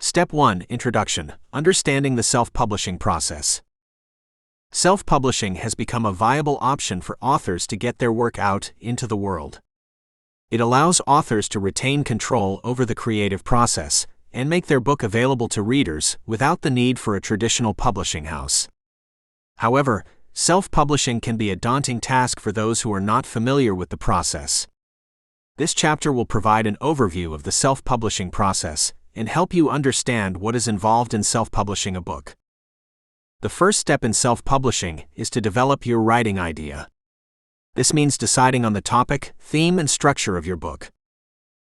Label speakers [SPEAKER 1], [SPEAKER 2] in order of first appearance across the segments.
[SPEAKER 1] Step 1. Introduction. Understanding the self-publishing process. Self-publishing has become a viable option for authors to get their work out into the world. It allows authors to retain control over the creative process and make their book available to readers without the need for a traditional publishing house. However, self-publishing can be a daunting task for those who are not familiar with the process. This chapter will provide an overview of the self-publishing process and help you understand what is involved in self-publishing a book. The first step in self-publishing is to develop your writing idea. This means deciding on the topic, theme, and structure of your book.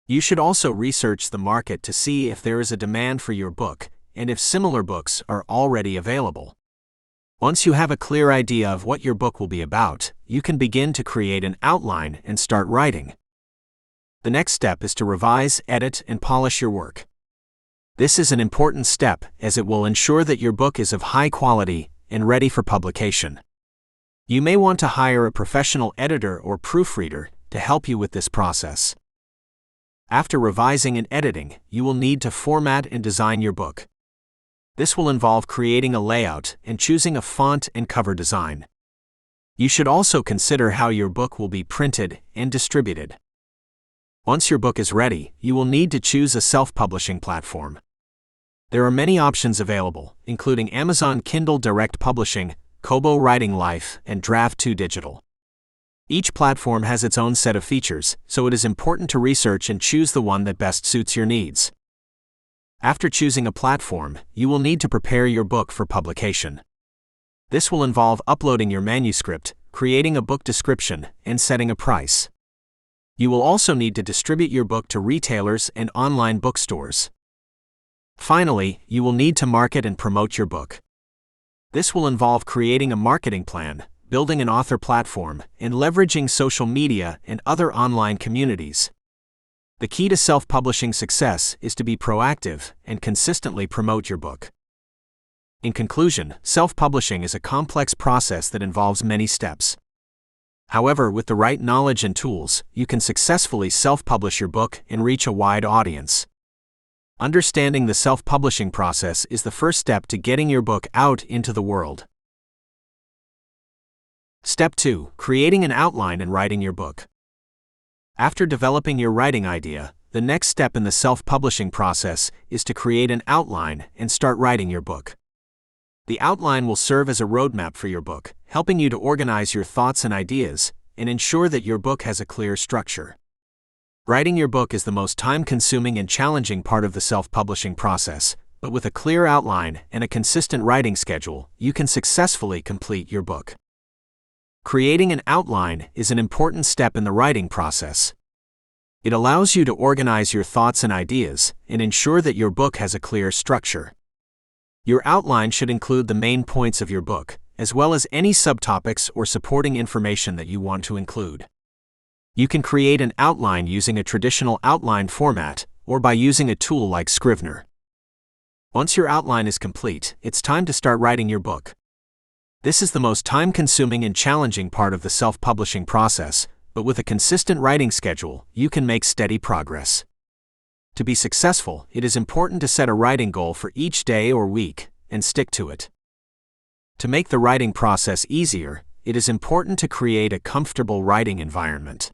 [SPEAKER 1] You should also research the market to see if there is a demand for your book and if similar books are already available. Once you have a clear idea of what your book will be about, you can begin to create an outline and start writing. The next step is to revise, edit, and polish your work. This is an important step as it will ensure that your book is of high quality and ready for publication. You may want to hire a professional editor or proofreader to help you with this process. After revising and editing, you will need to format and design your book. This will involve creating a layout and choosing a font and cover design. You should also consider how your book will be printed and distributed. Once your book is ready, you will need to choose a self-publishing platform. There are many options available, including Amazon Kindle Direct Publishing, Kobo Writing Life, and Draft2 Digital. Each platform has its own set of features, so it is important to research and choose the one that best suits your needs. After choosing a platform, you will need to prepare your book for publication. This will involve uploading your manuscript, creating a book description, and setting a price. You will also need to distribute your book to retailers and online bookstores. Finally, you will need to market and promote your book. This will involve creating a marketing plan, building an author platform, and leveraging social media and other online communities. The key to self-publishing success is to be proactive and consistently promote your book. In conclusion, self-publishing is a complex process that involves many steps. However, with the right knowledge and tools, you can successfully self-publish your book and reach a wide audience. Understanding the self-publishing process is the first step to getting your book out into the world. Step 2. Creating an outline and writing your book. After developing your writing idea, the next step in the self-publishing process is to create an outline and start writing your book. The outline will serve as a roadmap for your book, helping you to organize your thoughts and ideas and ensure that your book has a clear structure. Writing your book is the most time-consuming and challenging part of the self-publishing process, but with a clear outline and a consistent writing schedule, you can successfully complete your book. Creating an outline is an important step in the writing process. It allows you to organize your thoughts and ideas and ensure that your book has a clear structure. Your outline should include the main points of your book, as well as any subtopics or supporting information that you want to include. You can create an outline using a traditional outline format or by using a tool like Scrivener. Once your outline is complete, it's time to start writing your book. This is the most time-consuming and challenging part of the self-publishing process, but with a consistent writing schedule, you can make steady progress. To be successful, it is important to set a writing goal for each day or week and stick to it. To make the writing process easier, it is important to create a comfortable writing environment.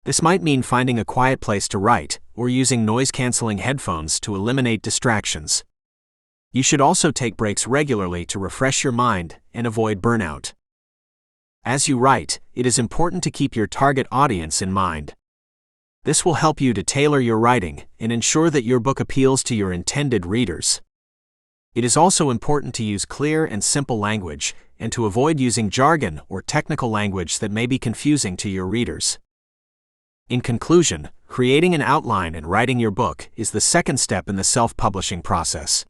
[SPEAKER 1] This might mean finding a quiet place to write or using noise-canceling headphones to eliminate distractions. You should also take breaks regularly to refresh your mind and avoid burnout. As you write, it is important to keep your target audience in mind. This will help you to tailor your writing and ensure that your book appeals to your intended readers. It is also important to use clear and simple language and to avoid using jargon or technical language that may be confusing to your readers. In conclusion, creating an outline and writing your book is the second step in the self-publishing process.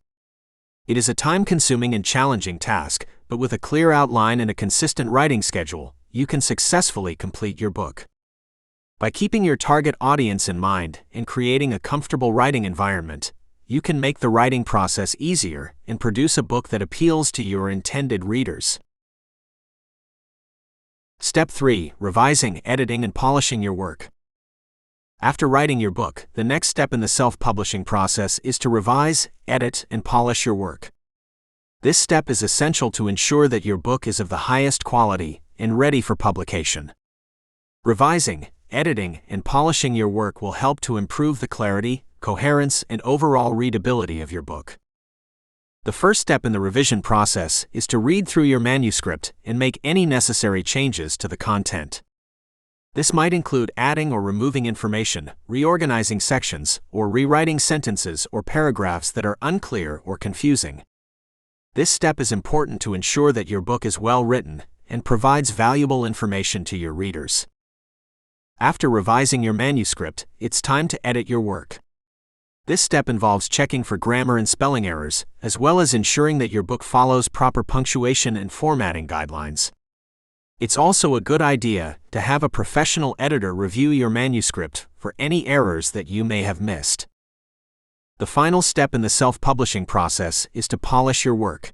[SPEAKER 1] It is a time-consuming and challenging task, but with a clear outline and a consistent writing schedule, you can successfully complete your book. By keeping your target audience in mind and creating a comfortable writing environment, you can make the writing process easier and produce a book that appeals to your intended readers. Step 3. Revising, editing, and polishing your work. After writing your book, the next step in the self-publishing process is to revise, edit, and polish your work. This step is essential to ensure that your book is of the highest quality and ready for publication. Revising, editing, and polishing your work will help to improve the clarity, coherence, and overall readability of your book. The first step in the revision process is to read through your manuscript and make any necessary changes to the content. This might include adding or removing information, reorganizing sections, or rewriting sentences or paragraphs that are unclear or confusing. This step is important to ensure that your book is well written and provides valuable information to your readers. After revising your manuscript, it's time to edit your work. This step involves checking for grammar and spelling errors, as well as ensuring that your book follows proper punctuation and formatting guidelines. It's also a good idea to have a professional editor review your manuscript for any errors that you may have missed. The final step in the self-publishing process is to polish your work.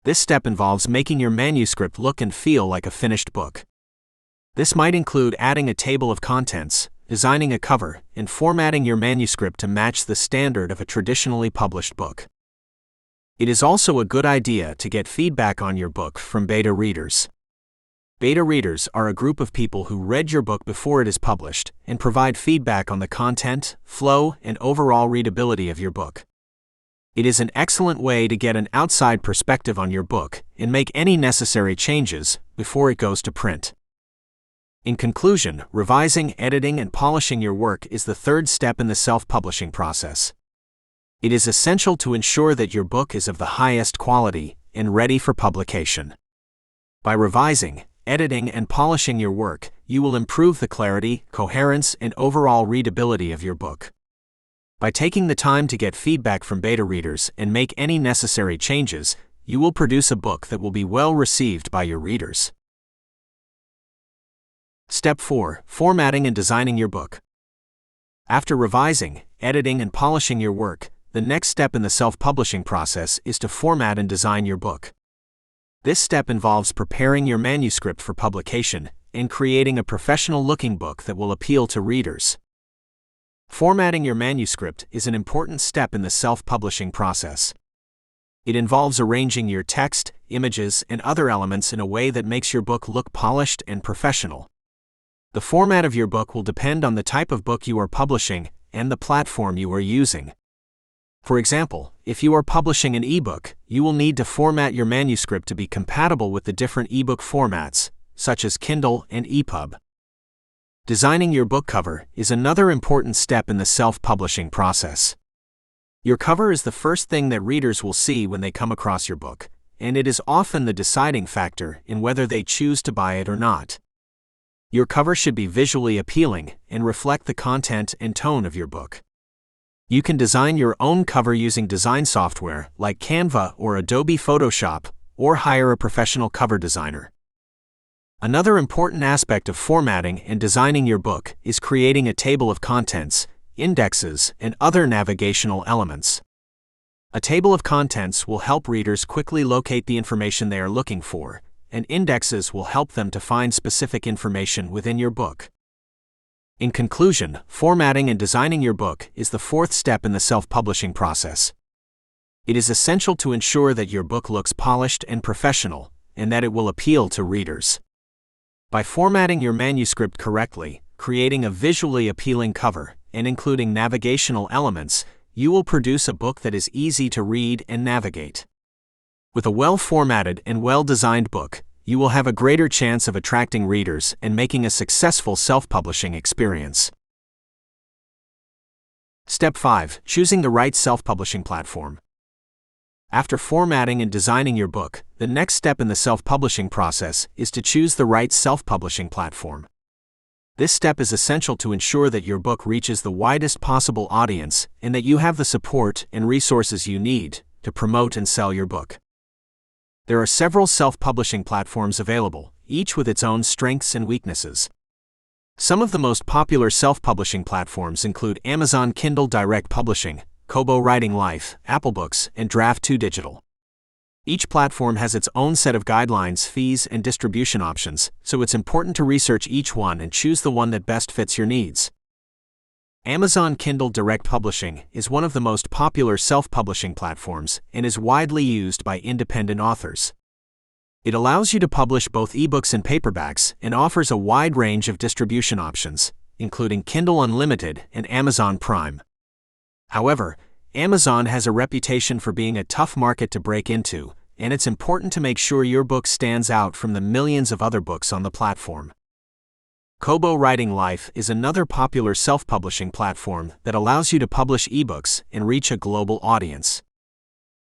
[SPEAKER 1] This step involves making your manuscript look and feel like a finished book. This might include adding a table of contents, designing a cover, and formatting your manuscript to match the standard of a traditionally published book. It is also a good idea to get feedback on your book from beta readers. Beta readers are a group of people who read your book before it is published and provide feedback on the content, flow, and overall readability of your book. It is an excellent way to get an outside perspective on your book and make any necessary changes before it goes to print. In conclusion, revising, editing, and polishing your work is the third step in the self-publishing process. It is essential to ensure that your book is of the highest quality and ready for publication. By revising, editing, and polishing your work, you will improve the clarity, coherence, and overall readability of your book. By taking the time to get feedback from beta readers and make any necessary changes, you will produce a book that will be well received by your readers. Step 4. Formatting and designing your book. After revising, editing, and polishing your work, the next step in the self-publishing process is to format and design your book. This step involves preparing your manuscript for publication and creating a professional-looking book that will appeal to readers. Formatting your manuscript is an important step in the self-publishing process. It involves arranging your text, images, and other elements in a way that makes your book look polished and professional. The format of your book will depend on the type of book you are publishing and the platform you are using. For example, if you are publishing an ebook, you will need to format your manuscript to be compatible with the different ebook formats, such as Kindle and EPUB. Designing your book cover is another important step in the self-publishing process. Your cover is the first thing that readers will see when they come across your book, and it is often the deciding factor in whether they choose to buy it or not. Your cover should be visually appealing and reflect the content and tone of your book. You can design your own cover using design software like Canva or Adobe Photoshop, or hire a professional cover designer. Another important aspect of formatting and designing your book is creating a table of contents, indexes, and other navigational elements. A table of contents will help readers quickly locate the information they are looking for, and indexes will help them to find specific information within your book. In conclusion, formatting and designing your book is the fourth step in the self-publishing process. It is essential to ensure that your book looks polished and professional, and that it will appeal to readers. By formatting your manuscript correctly, creating a visually appealing cover, and including navigational elements, you will produce a book that is easy to read and navigate. With a well-formatted and well-designed book, you will have a greater chance of attracting readers and making a successful self-publishing experience. Step 5. Choosing the right self-publishing platform. After formatting and designing your book, the next step in the self-publishing process is to choose the right self-publishing platform. This step is essential to ensure that your book reaches the widest possible audience and that you have the support and resources you need to promote and sell your book. There are several self-publishing platforms available, each with its own strengths and weaknesses. Some of the most popular self-publishing platforms include Amazon Kindle Direct Publishing, Kobo Writing Life, Apple Books, and Draft2 Digital. Each platform has its own set of guidelines, fees, and distribution options, so it's important to research each one and choose the one that best fits your needs. Amazon Kindle Direct Publishing is one of the most popular self-publishing platforms and is widely used by independent authors. It allows you to publish both ebooks and paperbacks and offers a wide range of distribution options, including Kindle Unlimited and Amazon Prime. However, Amazon has a reputation for being a tough market to break into, and it's important to make sure your book stands out from the millions of other books on the platform. Kobo Writing Life is another popular self-publishing platform that allows you to publish ebooks and reach a global audience.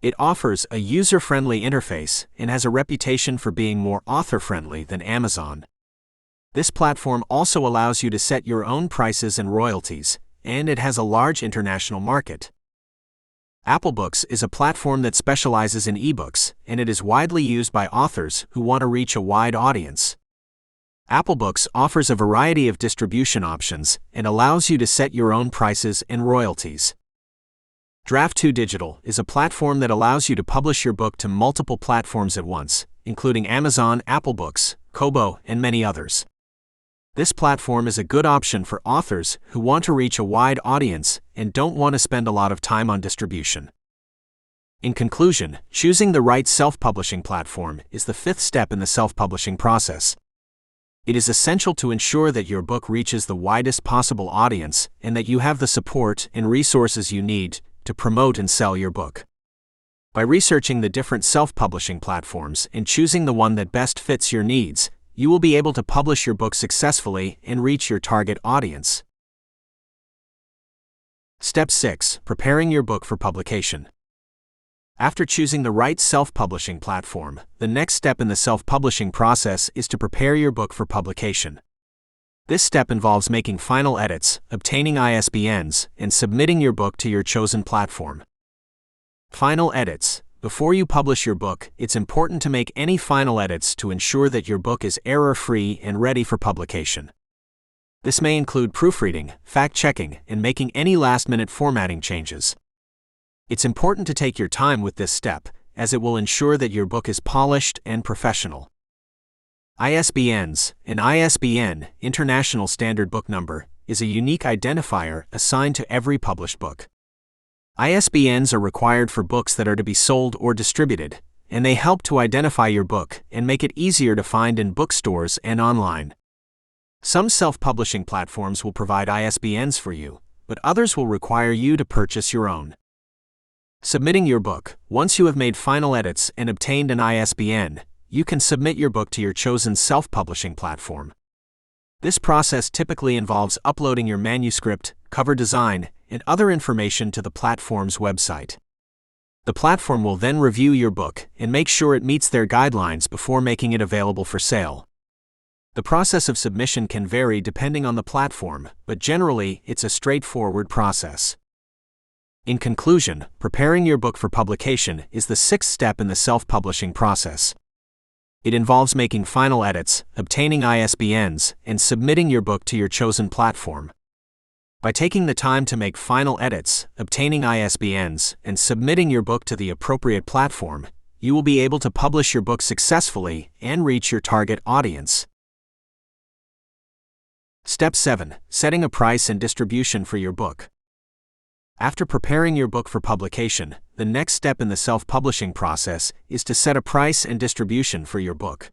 [SPEAKER 1] It offers a user-friendly interface and has a reputation for being more author-friendly than Amazon. This platform also allows you to set your own prices and royalties, and it has a large international market. Apple Books is a platform that specializes in ebooks, and it is widely used by authors who want to reach a wide audience. Apple Books offers a variety of distribution options and allows you to set your own prices and royalties. Draft2 Digital is a platform that allows you to publish your book to multiple platforms at once, including Amazon, Apple Books, Kobo, and many others. This platform is a good option for authors who want to reach a wide audience and don't want to spend a lot of time on distribution. In conclusion, choosing the right self-publishing platform is the fifth step in the self-publishing process. It is essential to ensure that your book reaches the widest possible audience and that you have the support and resources you need to promote and sell your book. By researching the different self-publishing platforms and choosing the one that best fits your needs, you will be able to publish your book successfully and reach your target audience. Step 6. Preparing your book for publication. After choosing the right self-publishing platform, the next step in the self-publishing process is to prepare your book for publication. This step involves making final edits, obtaining ISBNs, and submitting your book to your chosen platform. Final edits. Before you publish your book, it's important to make any final edits to ensure that your book is error-free and ready for publication. This may include proofreading, fact-checking, and making any last-minute formatting changes. It's important to take your time with this step, as it will ensure that your book is polished and professional. ISBNs. An ISBN, International Standard Book Number, is a unique identifier assigned to every published book. ISBNs are required for books that are to be sold or distributed, and they help to identify your book and make it easier to find in bookstores and online. Some self-publishing platforms will provide ISBNs for you, but others will require you to purchase your own. Submitting your book. Once you have made final edits and obtained an ISBN, you can submit your book to your chosen self-publishing platform. This process typically involves uploading your manuscript, cover design, and other information to the platform's website. The platform will then review your book and make sure it meets their guidelines before making it available for sale. The process of submission can vary depending on the platform, but generally, it's a straightforward process. In conclusion, preparing your book for publication is the sixth step in the self-publishing process. It involves making final edits, obtaining ISBNs, and submitting your book to your chosen platform. By taking the time to make final edits, obtaining ISBNs, and submitting your book to the appropriate platform, you will be able to publish your book successfully and reach your target audience. Step 7. Setting a price and distribution for your book. After preparing your book for publication, the next step in the self-publishing process is to set a price and distribution for your book.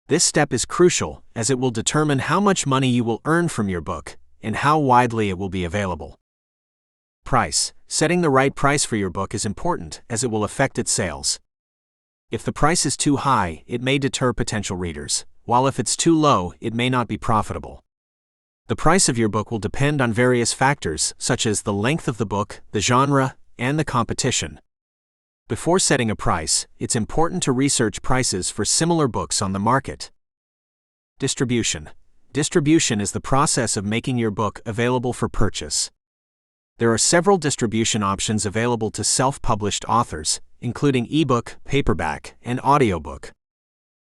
[SPEAKER 1] This step is crucial as it will determine how much money you will earn from your book and how widely it will be available. Price. Setting the right price for your book is important as it will affect its sales. If the price is too high, it may deter potential readers, while if it's too low, it may not be profitable. The price of your book will depend on various factors such as the length of the book, the genre, and the competition. Before setting a price, it's important to research prices for similar books on the market. Distribution. Distribution is the process of making your book available for purchase. There are several distribution options available to self-published authors, including ebook, paperback, and audiobook.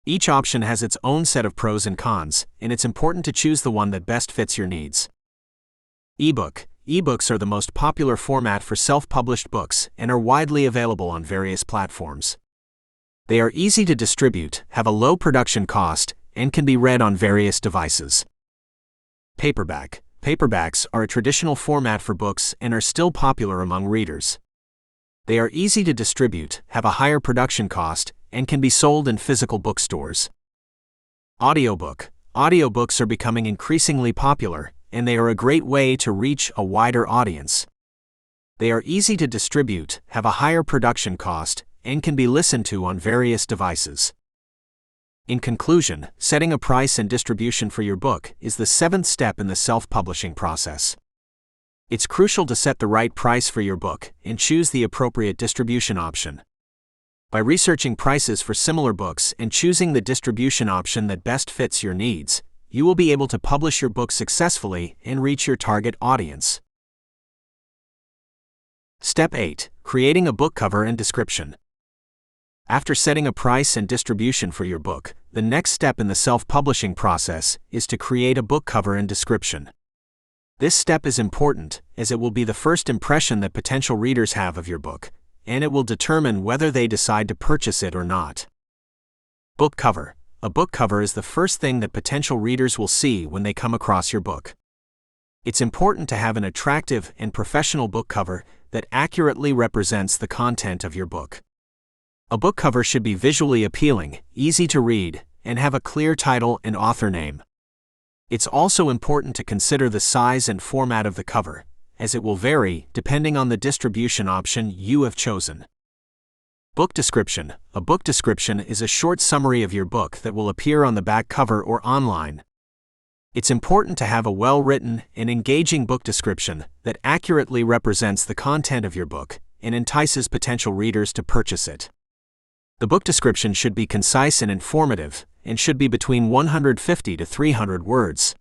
[SPEAKER 1] Each option has its own set of pros and cons, and it's important to choose the one that best fits your needs. Ebook. Ebooks are the most popular format for self-published books and are widely available on various platforms. They are easy to distribute, have a low production cost, and can be read on various devices. Paperback. Paperbacks are a traditional format for books and are still popular among readers. They are easy to distribute, have a higher production cost, and can be sold in physical bookstores. Audiobook. Audiobooks are becoming increasingly popular, and they are a great way to reach a wider audience. They are easy to distribute, have a higher production cost, and can be listened to on various devices. In conclusion, setting a price and distribution for your book is the 7th step in the self-publishing process. It's crucial to set the right price for your book and choose the appropriate distribution option. By researching prices for similar books and choosing the distribution option that best fits your needs, you will be able to publish your book successfully and reach your target audience. Step 8. Creating a book cover and description. After setting a price and distribution for your book, the next step in the self-publishing process is to create a book cover and description. This step is important, as it will be the first impression that potential readers have of your book, and it will determine whether they decide to purchase it or not. Book cover. A book cover is the first thing that potential readers will see when they come across your book. It's important to have an attractive and professional book cover that accurately represents the content of your book. A book cover should be visually appealing, easy to read, and have a clear title and author name. It's also important to consider the size and format of the cover, as it will vary depending on the distribution option you have chosen. Book description. A book description is a short summary of your book that will appear on the back cover or online. It's important to have a well-written and engaging book description that accurately represents the content of your book and entices potential readers to purchase it. The book description should be concise and informative, and should be between 150 to 300 words.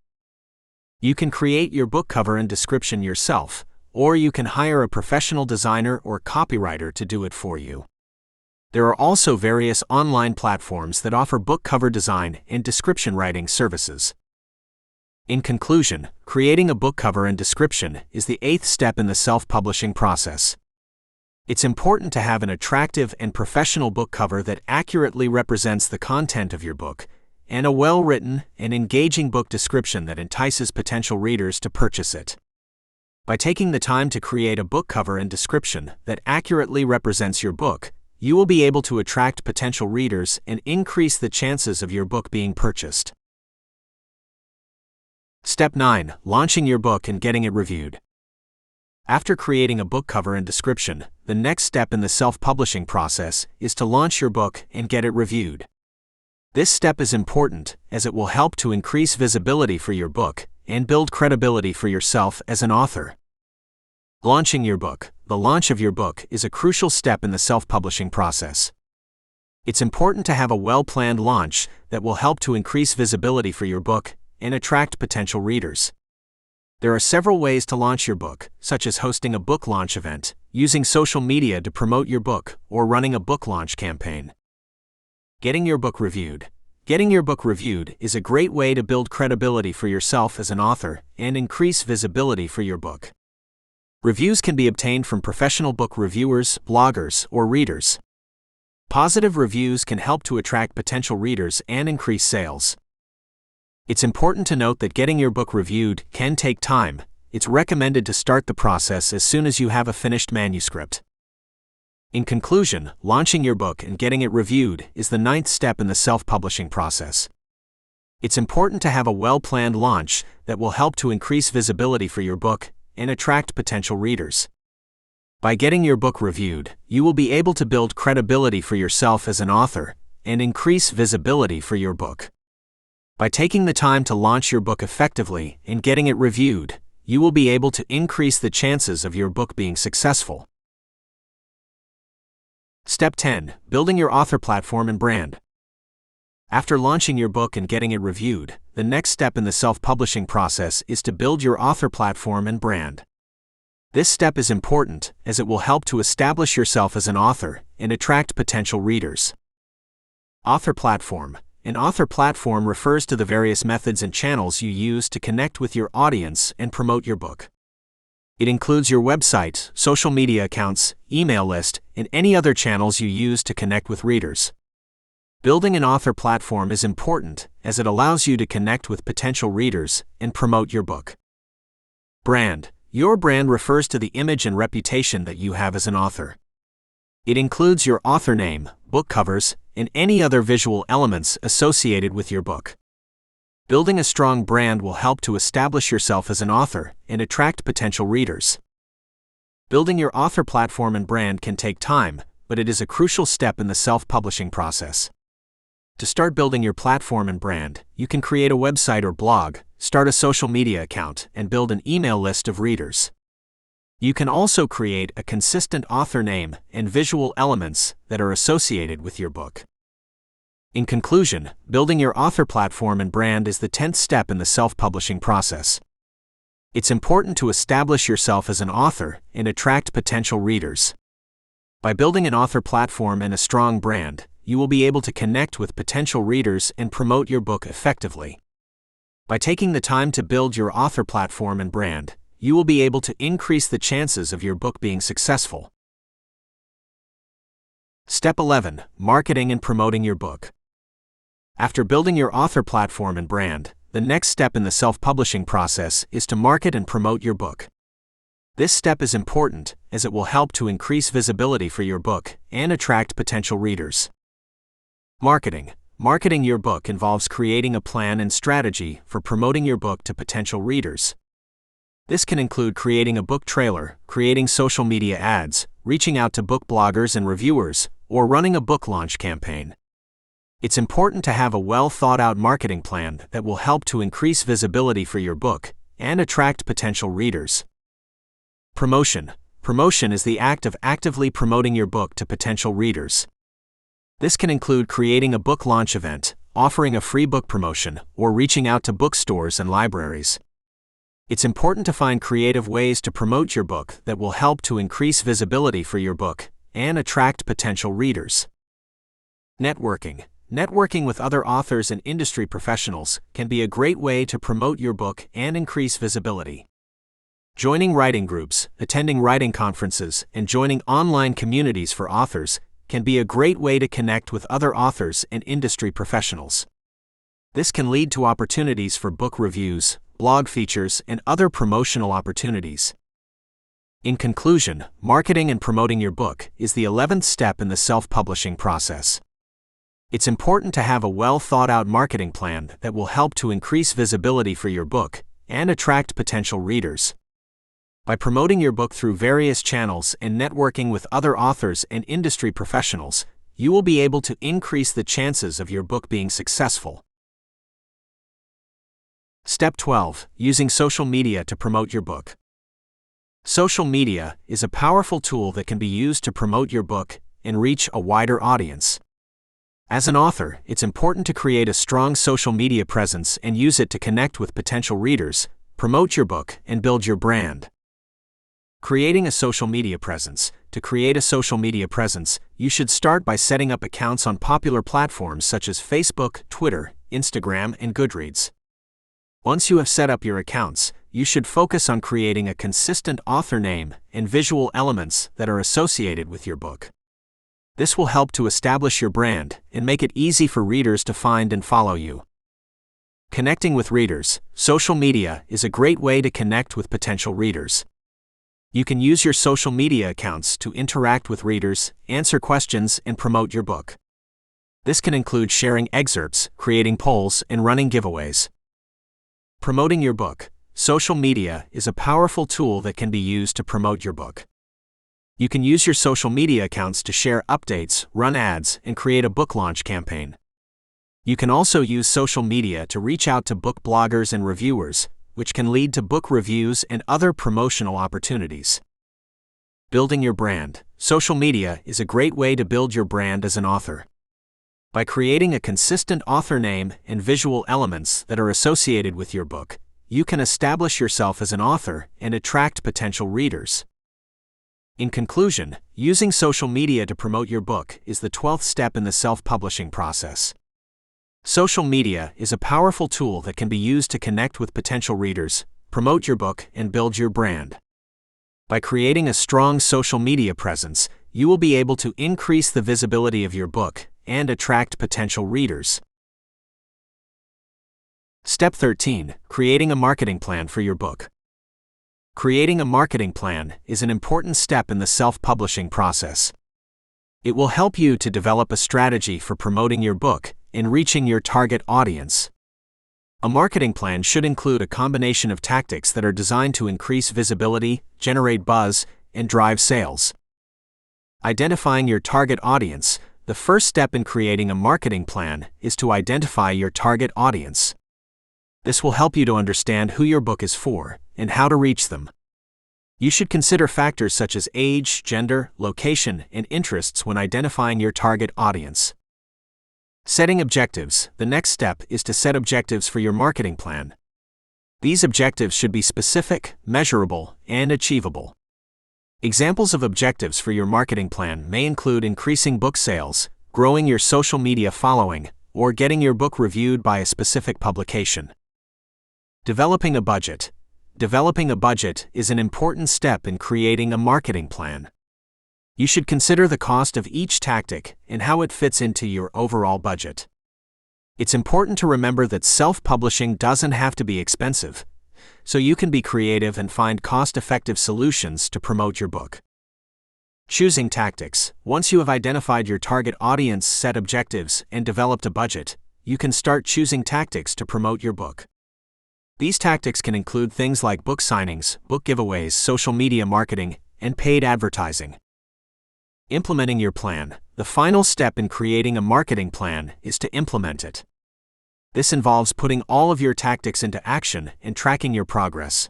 [SPEAKER 1] You can create your book cover and description yourself, or you can hire a professional designer or copywriter to do it for you. There are also various online platforms that offer book cover design and description writing services. In conclusion, creating a book cover and description is the 8th step in the self-publishing process. It's important to have an attractive and professional book cover that accurately represents the content of your book, and a well-written and engaging book description that entices potential readers to purchase it. By taking the time to create a book cover and description that accurately represents your book, you will be able to attract potential readers and increase the chances of your book being purchased. Step 9. Launching your book and getting it reviewed. After creating a book cover and description, the next step in the self-publishing process is to launch your book and get it reviewed. This step is important, as it will help to increase visibility for your book and build credibility for yourself as an author. Launching your book. The launch of your book is a crucial step in the self-publishing process. It's important to have a well-planned launch that will help to increase visibility for your book and attract potential readers. There are several ways to launch your book, such as hosting a book launch event, using social media to promote your book, or running a book launch campaign. Getting your book reviewed. Getting your book reviewed is a great way to build credibility for yourself as an author and increase visibility for your book. Reviews can be obtained from professional book reviewers, bloggers, or readers. Positive reviews can help to attract potential readers and increase sales. It's important to note that getting your book reviewed can take time. It's recommended to start the process as soon as you have a finished manuscript. In conclusion, launching your book and getting it reviewed is the 9th step in the self-publishing process. It's important to have a well-planned launch that will help to increase visibility for your book and attract potential readers. By getting your book reviewed, you will be able to build credibility for yourself as an author and increase visibility for your book. By taking the time to launch your book effectively and getting it reviewed, you will be able to increase the chances of your book being successful. Step 10. Building your author platform and brand. After launching your book and getting it reviewed, the next step in the self-publishing process is to build your author platform and brand. This step is important, as it will help to establish yourself as an author and attract potential readers. Author platform. An author platform refers to the various methods and channels you use to connect with your audience and promote your book. It includes your website, social media accounts, email list, and any other channels you use to connect with readers. Building an author platform is important, as it allows you to connect with potential readers and promote your book. Brand. Your brand refers to the image and reputation that you have as an author. It includes your author name, book covers, and any other visual elements associated with your book. Building a strong brand will help to establish yourself as an author and attract potential readers. Building your author platform and brand can take time, but it is a crucial step in the self-publishing process. To start building your platform and brand, you can create a website or blog, start a social media account, and build an email list of readers. You can also create a consistent author name and visual elements that are associated with your book. In conclusion, building your author platform and brand is the 10th step in the self-publishing process. It's important to establish yourself as an author and attract potential readers. By building an author platform and a strong brand, you will be able to connect with potential readers and promote your book effectively. By taking the time to build your author platform and brand, you will be able to increase the chances of your book being successful. Step 11. Marketing and promoting your book. After building your author platform and brand, the next step in the self-publishing process is to market and promote your book. This step is important as it will help to increase visibility for your book and attract potential readers. Marketing. Marketing your book involves creating a plan and strategy for promoting your book to potential readers. This can include creating a book trailer, creating social media ads, reaching out to book bloggers and reviewers, or running a book launch campaign. It's important to have a well-thought-out marketing plan that will help to increase visibility for your book and attract potential readers. Promotion. Promotion is the act of actively promoting your book to potential readers. This can include creating a book launch event, offering a free book promotion, or reaching out to bookstores and libraries. It's important to find creative ways to promote your book that will help to increase visibility for your book and attract potential readers. Networking. Networking with other authors and industry professionals can be a great way to promote your book and increase visibility. Joining writing groups, attending writing conferences, and joining online communities for authors can be a great way to connect with other authors and industry professionals. This can lead to opportunities for book reviews, blog features, and other promotional opportunities. In conclusion, marketing and promoting your book is the 11th step in the self-publishing process. It's important to have a well-thought-out marketing plan that will help to increase visibility for your book and attract potential readers. By promoting your book through various channels and networking with other authors and industry professionals, you will be able to increase the chances of your book being successful. Step 12. Using social media to promote your book. Social media is a powerful tool that can be used to promote your book and reach a wider audience. As an author, it's important to create a strong social media presence and use it to connect with potential readers, promote your book, and build your brand. Creating a social media presence. To create a social media presence, you should start by setting up accounts on popular platforms such as Facebook, Twitter, Instagram, and Goodreads. Once you have set up your accounts, you should focus on creating a consistent author name and visual elements that are associated with your book. This will help to establish your brand and make it easy for readers to find and follow you. Connecting with readers. Social media is a great way to connect with potential readers. You can use your social media accounts to interact with readers, answer questions, and promote your book. This can include sharing excerpts, creating polls, and running giveaways. Promoting your book. Social media is a powerful tool that can be used to promote your book. You can use your social media accounts to share updates, run ads, and create a book launch campaign. You can also use social media to reach out to book bloggers and reviewers, which can lead to book reviews and other promotional opportunities. Building your brand. Social media is a great way to build your brand as an author. By creating a consistent author name and visual elements that are associated with your book, you can establish yourself as an author and attract potential readers. In conclusion, using social media to promote your book is the 12th step in the self-publishing process. Social media is a powerful tool that can be used to connect with potential readers, promote your book, and build your brand. By creating a strong social media presence, you will be able to increase the visibility of your book and attract potential readers. Step 13. Creating a marketing plan for your book. Creating a marketing plan is an important step in the self-publishing process. It will help you to develop a strategy for promoting your book and reaching your target audience. A marketing plan should include a combination of tactics that are designed to increase visibility, generate buzz, and drive sales. Identifying your target audience. The first step in creating a marketing plan is to identify your target audience. This will help you to understand who your book is for and how to reach them. You should consider factors such as age, gender, location, and interests when identifying your target audience. Setting objectives. The next step is to set objectives for your marketing plan. These objectives should be specific, measurable, and achievable. Examples of objectives for your marketing plan may include increasing book sales, growing your social media following, or getting your book reviewed by a specific publication. Developing a budget. Developing a budget is an important step in creating a marketing plan. You should consider the cost of each tactic and how it fits into your overall budget. It's important to remember that self-publishing doesn't have to be expensive, so you can be creative and find cost-effective solutions to promote your book. Choosing tactics. Once you have identified your target audience, set objectives, and developed a budget, you can start choosing tactics to promote your book. These tactics can include things like book signings, book giveaways, social media marketing, and paid advertising. Implementing your plan. The final step in creating a marketing plan is to implement it. This involves putting all of your tactics into action and tracking your progress.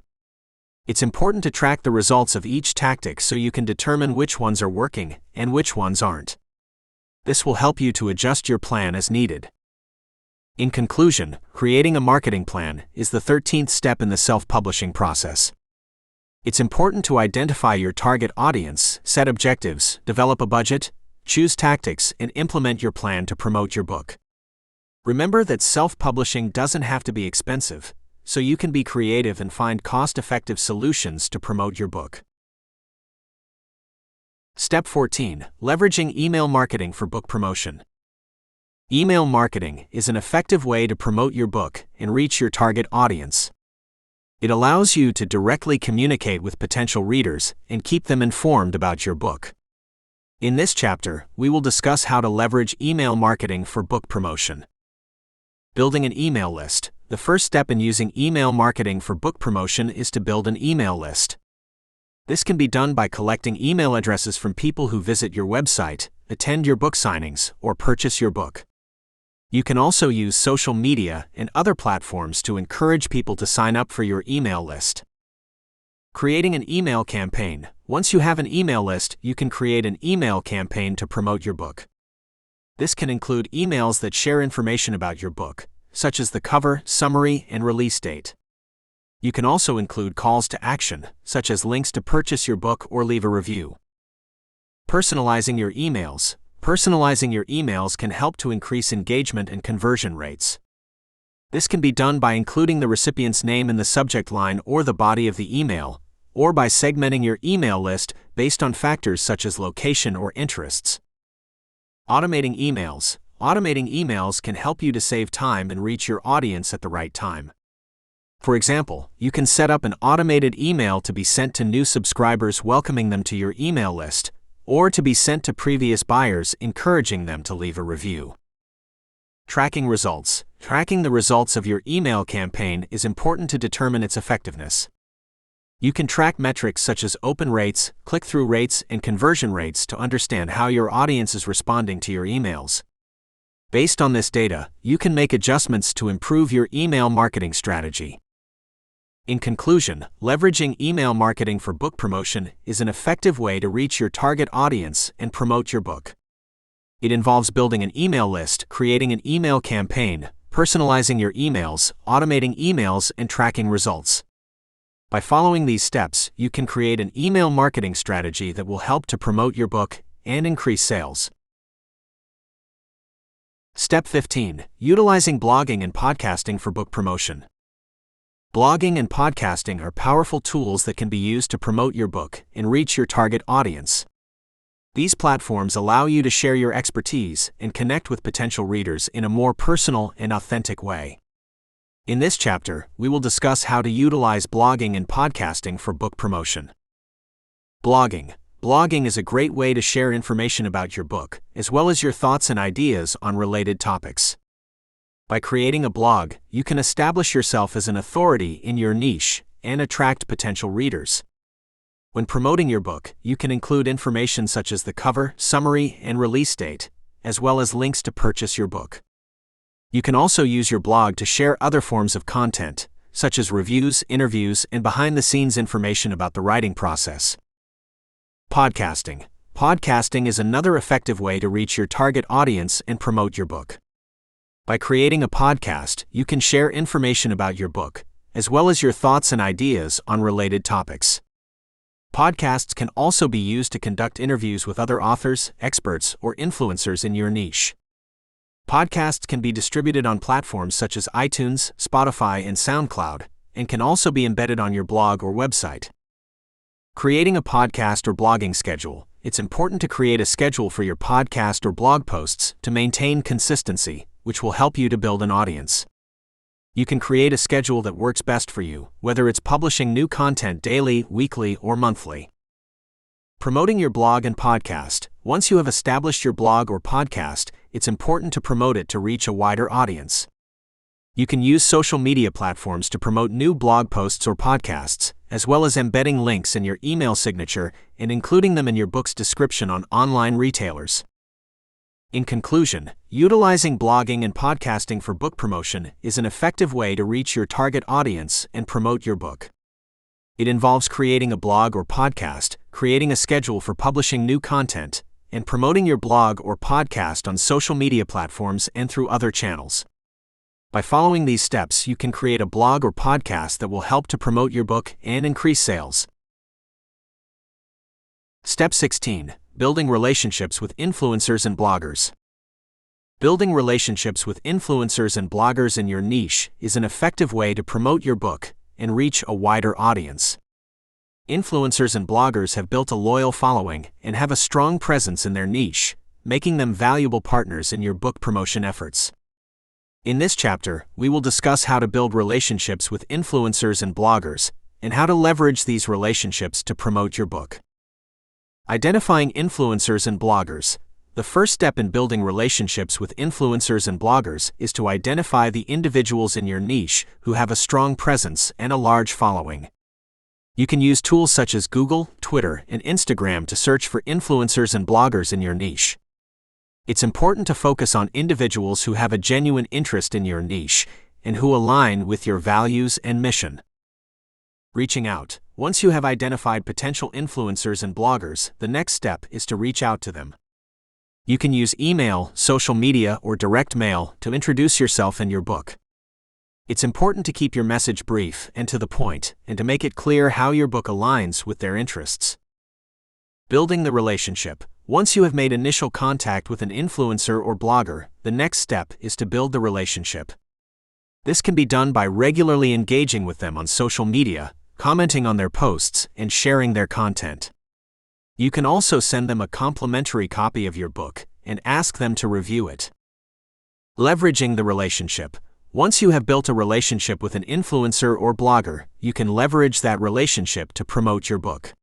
[SPEAKER 1] It's important to track the results of each tactic so you can determine which ones are working and which ones aren't. This will help you to adjust your plan as needed. In conclusion, creating a marketing plan is the 13th step in the self-publishing process. It's important to identify your target audience, set objectives, develop a budget, choose tactics, and implement your plan to promote your book. Remember that self-publishing doesn't have to be expensive, so you can be creative and find cost-effective solutions to promote your book. Step 14. Leveraging email marketing for book promotion. Email marketing is an effective way to promote your book and reach your target audience. It allows you to directly communicate with potential readers and keep them informed about your book. In this chapter, we will discuss how to leverage email marketing for book promotion. Building an email list. The first step in using email marketing for book promotion is to build an email list. This can be done by collecting email addresses from people who visit your website, attend your book signings, or purchase your book. You can also use social media and other platforms to encourage people to sign up for your email list. Creating an email campaign. Once you have an email list, you can create an email campaign to promote your book. This can include emails that share information about your book, such as the cover, summary, and release date. You can also include calls to action, such as links to purchase your book or leave a review. Personalizing your emails. Personalizing your emails can help to increase engagement and conversion rates. This can be done by including the recipient's name in the subject line or the body of the email, or by segmenting your email list based on factors such as location or interests. Automating emails. Automating emails can help you to save time and reach your audience at the right time. For example, you can set up an automated email to be sent to new subscribers welcoming them to your email list, or to be sent to previous buyers encouraging them to leave a review. Tracking results. Tracking the results of your email campaign is important to determine its effectiveness. You can track metrics such as open rates, click-through rates, and conversion rates to understand how your audience is responding to your emails. Based on this data, you can make adjustments to improve your email marketing strategy. In conclusion, leveraging email marketing for book promotion is an effective way to reach your target audience and promote your book. It involves building an email list, creating an email campaign, personalizing your emails, automating emails, and tracking results. By following these steps, you can create an email marketing strategy that will help to promote your book and increase sales. Step 15. Utilizing blogging and podcasting for book promotion. Blogging and podcasting are powerful tools that can be used to promote your book and reach your target audience. These platforms allow you to share your expertise and connect with potential readers in a more personal and authentic way. In this chapter, we will discuss how to utilize blogging and podcasting for book promotion. Blogging. Blogging is a great way to share information about your book, as well as your thoughts and ideas on related topics. By creating a blog, you can establish yourself as an authority in your niche and attract potential readers. When promoting your book, you can include information such as the cover, summary, and release date, as well as links to purchase your book. You can also use your blog to share other forms of content, such as reviews, interviews, and behind-the-scenes information about the writing process. Podcasting. Podcasting is another effective way to reach your target audience and promote your book. By creating a podcast, you can share information about your book, as well as your thoughts and ideas on related topics. Podcasts can also be used to conduct interviews with other authors, experts, or influencers in your niche. Podcasts can be distributed on platforms such as iTunes, Spotify, and SoundCloud, and can also be embedded on your blog or website. Creating a podcast or blogging schedule. It's important to create a schedule for your podcast or blog posts to maintain consistency, which will help you to build an audience. You can create a schedule that works best for you, whether it's publishing new content daily, weekly, or monthly. Promoting your blog and podcast. Once you have established your blog or podcast, it's important to promote it to reach a wider audience. You can use social media platforms to promote new blog posts or podcasts, as well as embedding links in your email signature and including them in your book's description on online retailers. In conclusion, utilizing blogging and podcasting for book promotion is an effective way to reach your target audience and promote your book. It involves creating a blog or podcast, creating a schedule for publishing new content, and promoting your blog or podcast on social media platforms and through other channels. By following these steps, you can create a blog or podcast that will help to promote your book and increase sales. Step 16. Building relationships with influencers and bloggers. Building relationships with influencers and bloggers in your niche is an effective way to promote your book and reach a wider audience. Influencers and bloggers have built a loyal following and have a strong presence in their niche, making them valuable partners in your book promotion efforts. In this chapter, we will discuss how to build relationships with influencers and bloggers, and how to leverage these relationships to promote your book. Identifying influencers and bloggers. The first step in building relationships with influencers and bloggers is to identify the individuals in your niche who have a strong presence and a large following. You can use tools such as Google, Twitter, and Instagram to search for influencers and bloggers in your niche. It's important to focus on individuals who have a genuine interest in your niche and who align with your values and mission. Reaching out. Once you have identified potential influencers and bloggers, the next step is to reach out to them. You can use email, social media, or direct mail to introduce yourself and your book. It's important to keep your message brief and to the point, and to make it clear how your book aligns with their interests. Building the relationship. Once you have made initial contact with an influencer or blogger, the next step is to build the relationship. This can be done by regularly engaging with them on social media, commenting on their posts, and sharing their content. You can also send them a complimentary copy of your book and ask them to review it. Leveraging the relationship. Once you have built a relationship with an influencer or blogger, you can leverage that relationship to promote your book.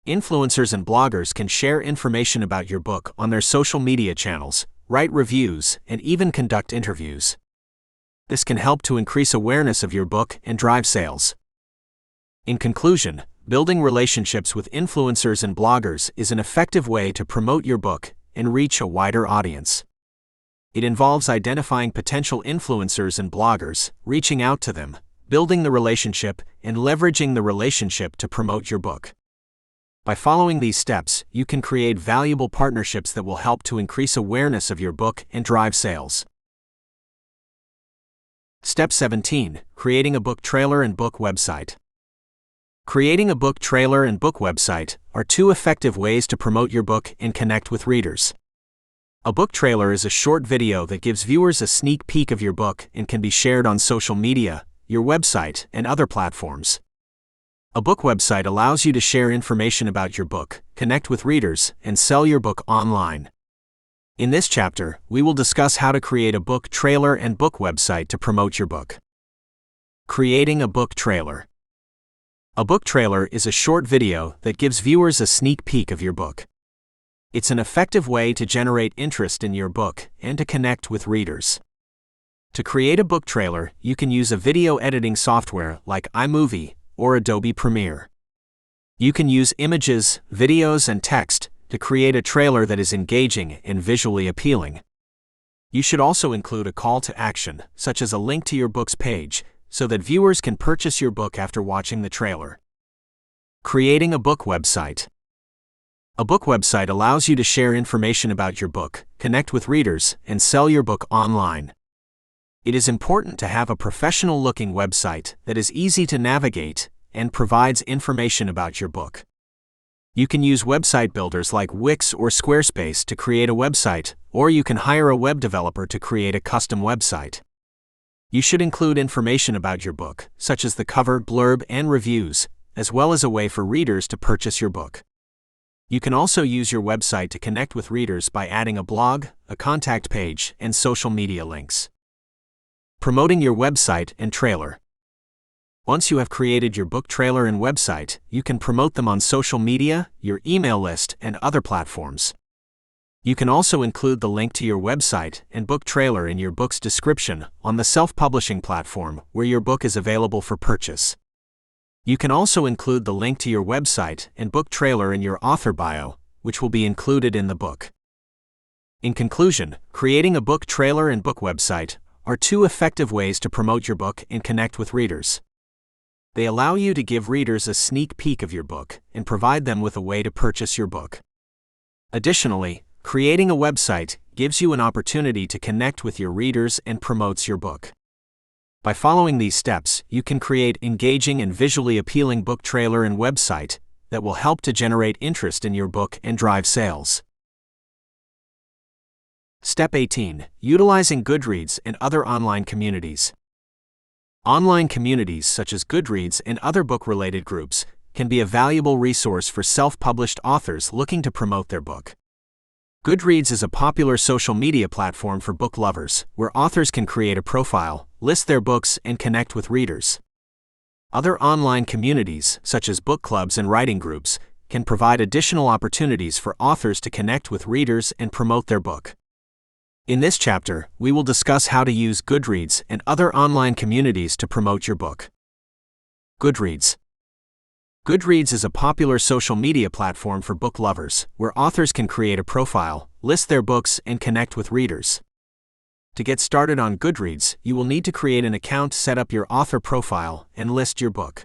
[SPEAKER 1] Influencers and bloggers can share information about your book on their social media channels, write reviews, and even conduct interviews. This can help to increase awareness of your book and drive sales. In conclusion, building relationships with influencers and bloggers is an effective way to promote your book and reach a wider audience. It involves identifying potential influencers and bloggers, reaching out to them, building the relationship, and leveraging the relationship to promote your book. By following these steps, you can create valuable partnerships that will help to increase awareness of your book and drive sales. Step 17. Creating a book trailer and book website. Creating a book trailer and book website are two effective ways to promote your book and connect with readers. A book trailer is a short video that gives viewers a sneak peek of your book and can be shared on social media, your website, and other platforms. A book website allows you to share information about your book, connect with readers, and sell your book online. In this chapter, we will discuss how to create a book trailer and book website to promote your book. Creating a book trailer. A book trailer is a short video that gives viewers a sneak peek of your book. It's an effective way to generate interest in your book and to connect with readers. To create a book trailer, you can use a video editing software like iMovie or Adobe Premiere. You can use images, videos, and text to create a trailer that is engaging and visually appealing. You should also include a call to action, such as a link to your book's page, so that viewers can purchase your book after watching the trailer. Creating a book website. A book website allows you to share information about your book, connect with readers, and sell your book online. It is important to have a professional-looking website that is easy to navigate and provides information about your book. You can use website builders like Wix or Squarespace to create a website, or you can hire a web developer to create a custom website. You should include information about your book, such as the cover, blurb, and reviews, as well as a way for readers to purchase your book. You can also use your website to connect with readers by adding a blog, a contact page, and social media links. Promoting your website and trailer. Once you have created your book trailer and website, you can promote them on social media, your email list, and other platforms. You can also include the link to your website and book trailer in your book's description on the self-publishing platform where your book is available for purchase. You can also include the link to your website and book trailer in your author bio, which will be included in the book. In conclusion, creating a book trailer and book website are two effective ways to promote your book and connect with readers. They allow you to give readers a sneak peek of your book and provide them with a way to purchase your book. Additionally, creating a website gives you an opportunity to connect with your readers and promotes your book. By following these steps, you can create engaging and visually appealing book trailer and website that will help to generate interest in your book and drive sales. Step 18. Utilizing Goodreads and other online communities. Online communities such as Goodreads and other book-related groups can be a valuable resource for self-published authors looking to promote their book. Goodreads is a popular social media platform for book lovers, where authors can create a profile, list their books, and connect with readers. Other online communities, such as book clubs and writing groups, can provide additional opportunities for authors to connect with readers and promote their book. In this chapter, we will discuss how to use Goodreads and other online communities to promote your book. Goodreads. Goodreads is a popular social media platform for book lovers, where authors can create a profile, list their books, and connect with readers. To get started on Goodreads, you will need to create an account, set up your author profile, and list your book.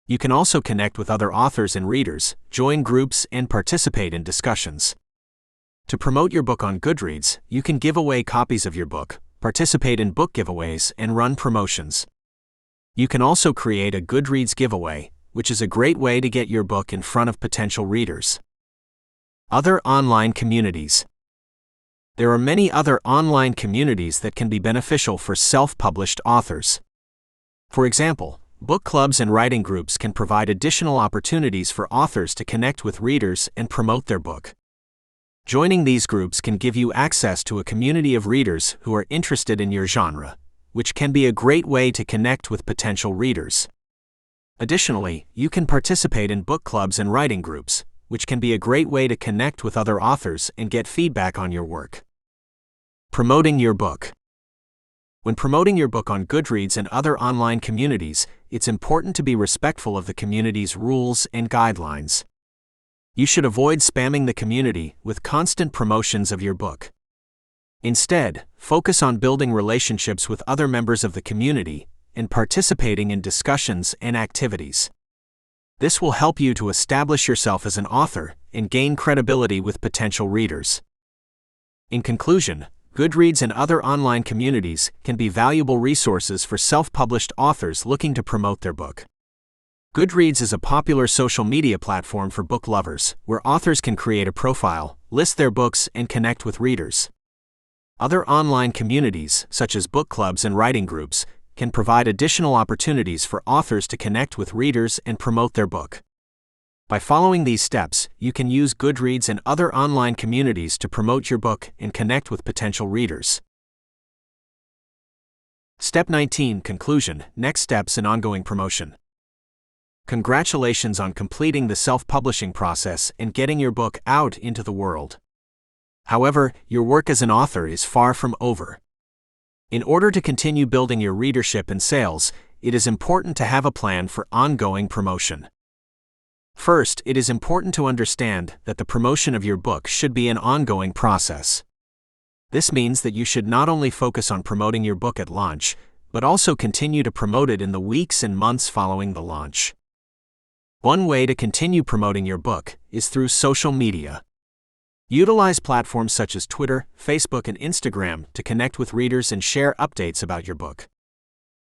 [SPEAKER 1] You can also connect with other authors and readers, join groups, and participate in discussions. To promote your book on Goodreads, you can give away copies of your book, participate in book giveaways, and run promotions. You can also create a Goodreads giveaway, which is a great way to get your book in front of potential readers. Other online communities. There are many other online communities that can be beneficial for self-published authors. For example, book clubs and writing groups can provide additional opportunities for authors to connect with readers and promote their book. Joining these groups can give you access to a community of readers who are interested in your genre, which can be a great way to connect with potential readers. Additionally, you can participate in book clubs and writing groups, which can be a great way to connect with other authors and get feedback on your work. Promoting your book. When promoting your book on Goodreads and other online communities, it's important to be respectful of the community's rules and guidelines. You should avoid spamming the community with constant promotions of your book. Instead, focus on building relationships with other members of the community and participating in discussions and activities. This will help you to establish yourself as an author and gain credibility with potential readers. In conclusion, Goodreads and other online communities can be valuable resources for self-published authors looking to promote their book. Goodreads is a popular social media platform for book lovers, where authors can create a profile, list their books, and connect with readers. Other online communities, such as book clubs and writing groups, can provide additional opportunities for authors to connect with readers and promote their book. By following these steps, you can use Goodreads and other online communities to promote your book and connect with potential readers. Step 19. Conclusion. Next steps in ongoing promotion. Congratulations on completing the self-publishing process and getting your book out into the world. However, your work as an author is far from over. In order to continue building your readership and sales, it is important to have a plan for ongoing promotion. First, it is important to understand that the promotion of your book should be an ongoing process. This means that you should not only focus on promoting your book at launch, but also continue to promote it in the weeks and months following the launch. One way to continue promoting your book is through social media. Utilize platforms such as Twitter, Facebook, and Instagram to connect with readers and share updates about your book.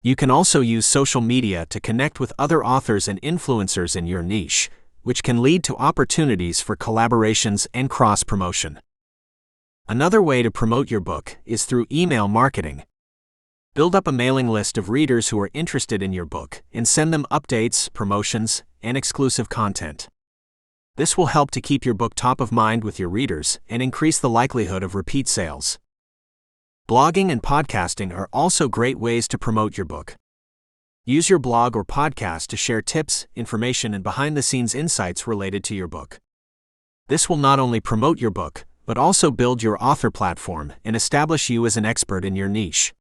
[SPEAKER 1] You can also use social media to connect with other authors and influencers in your niche, which can lead to opportunities for collaborations and cross-promotion. Another way to promote your book is through email marketing. Build up a mailing list of readers who are interested in your book and send them updates, promotions, and exclusive content. This will help to keep your book top of mind with your readers and increase the likelihood of repeat sales. Blogging and podcasting are also great ways to promote your book. Use your blog or podcast to share tips, information, and behind-the-scenes insights related to your book. This will not only promote your book, but also build your author platform and establish you as an expert in your niche.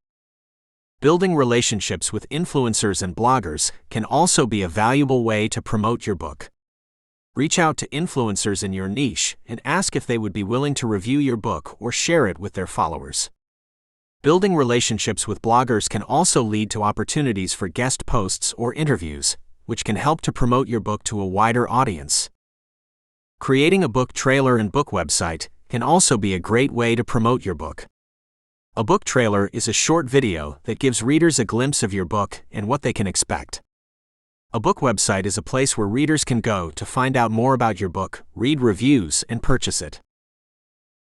[SPEAKER 1] Building relationships with influencers and bloggers can also be a valuable way to promote your book. Reach out to influencers in your niche and ask if they would be willing to review your book or share it with their followers. Building relationships with bloggers can also lead to opportunities for guest posts or interviews, which can help to promote your book to a wider audience. Creating a book trailer and book website can also be a great way to promote your book. A book trailer is a short video that gives readers a glimpse of your book and what they can expect. A book website is a place where readers can go to find out more about your book, read reviews, and purchase it.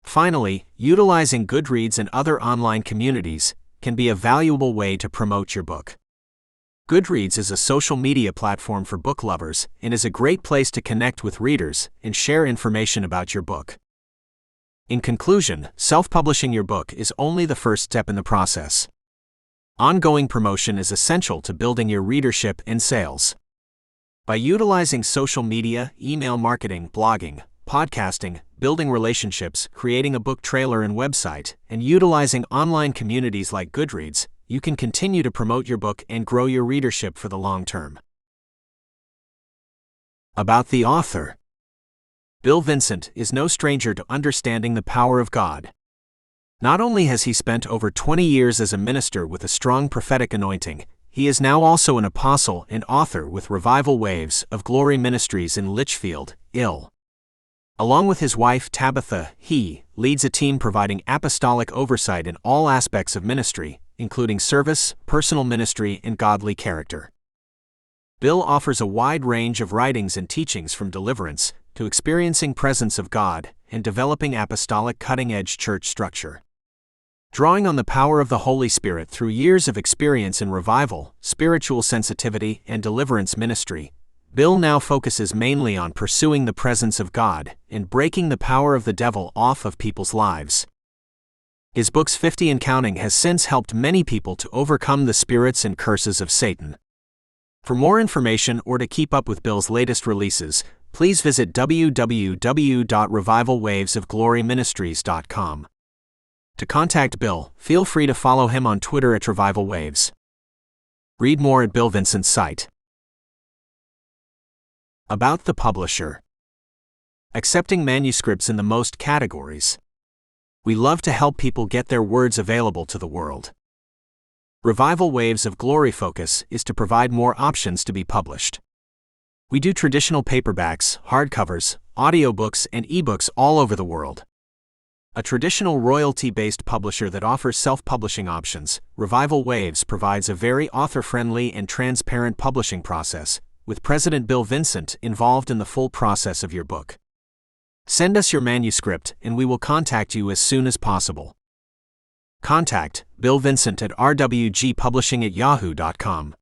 [SPEAKER 1] Finally, utilizing Goodreads and other online communities can be a valuable way to promote your book. Goodreads is a social media platform for book lovers and is a great place to connect with readers and share information about your book. In conclusion, self-publishing your book is only the first step in the process. Ongoing promotion is essential to building your readership and sales. By utilizing social media, email marketing, blogging, podcasting, building relationships, creating a book trailer and website, and utilizing online communities like Goodreads, you can continue to promote your book and grow your readership for the long term. About the author. Bill Vincent is no stranger to understanding the power of God. Not only has he spent over 20 years as a minister with a strong prophetic anointing, he is now also an apostle and author with Revival Waves of Glory Ministries in Litchfield, Ill. Along with his wife Tabitha, he leads a team providing apostolic oversight in all aspects of ministry, including service, personal ministry, and godly character. Bill offers a wide range of writings and teachings from deliverance to experiencing presence of God and developing apostolic cutting-edge church structure. Drawing on the power of the Holy Spirit through years of experience in revival, spiritual sensitivity, and deliverance ministry, Bill now focuses mainly on pursuing the presence of God and breaking the power of the devil off of people's lives. His books 50 and Counting has since helped many people to overcome the spirits and curses of Satan. For more information or to keep up with Bill's latest releases, please visit www.revivalwavesofgloryministries.com. To contact Bill, feel free to follow him on Twitter at Revival Waves. Read more at Bill Vincent's site. About the publisher. Accepting manuscripts in the most categories. We love to help people get their words available to the world. Revival Waves of Glory focus is to provide more options to be published. We do traditional paperbacks, hardcovers, audiobooks, and ebooks all over the world. A traditional royalty-based publisher that offers self-publishing options, Revival Waves provides a very author-friendly and transparent publishing process, with President Bill Vincent involved in the full process of your book. Send us your manuscript and we will contact you as soon as possible. Contact Bill Vincent at rwgpublishing@yahoo.com.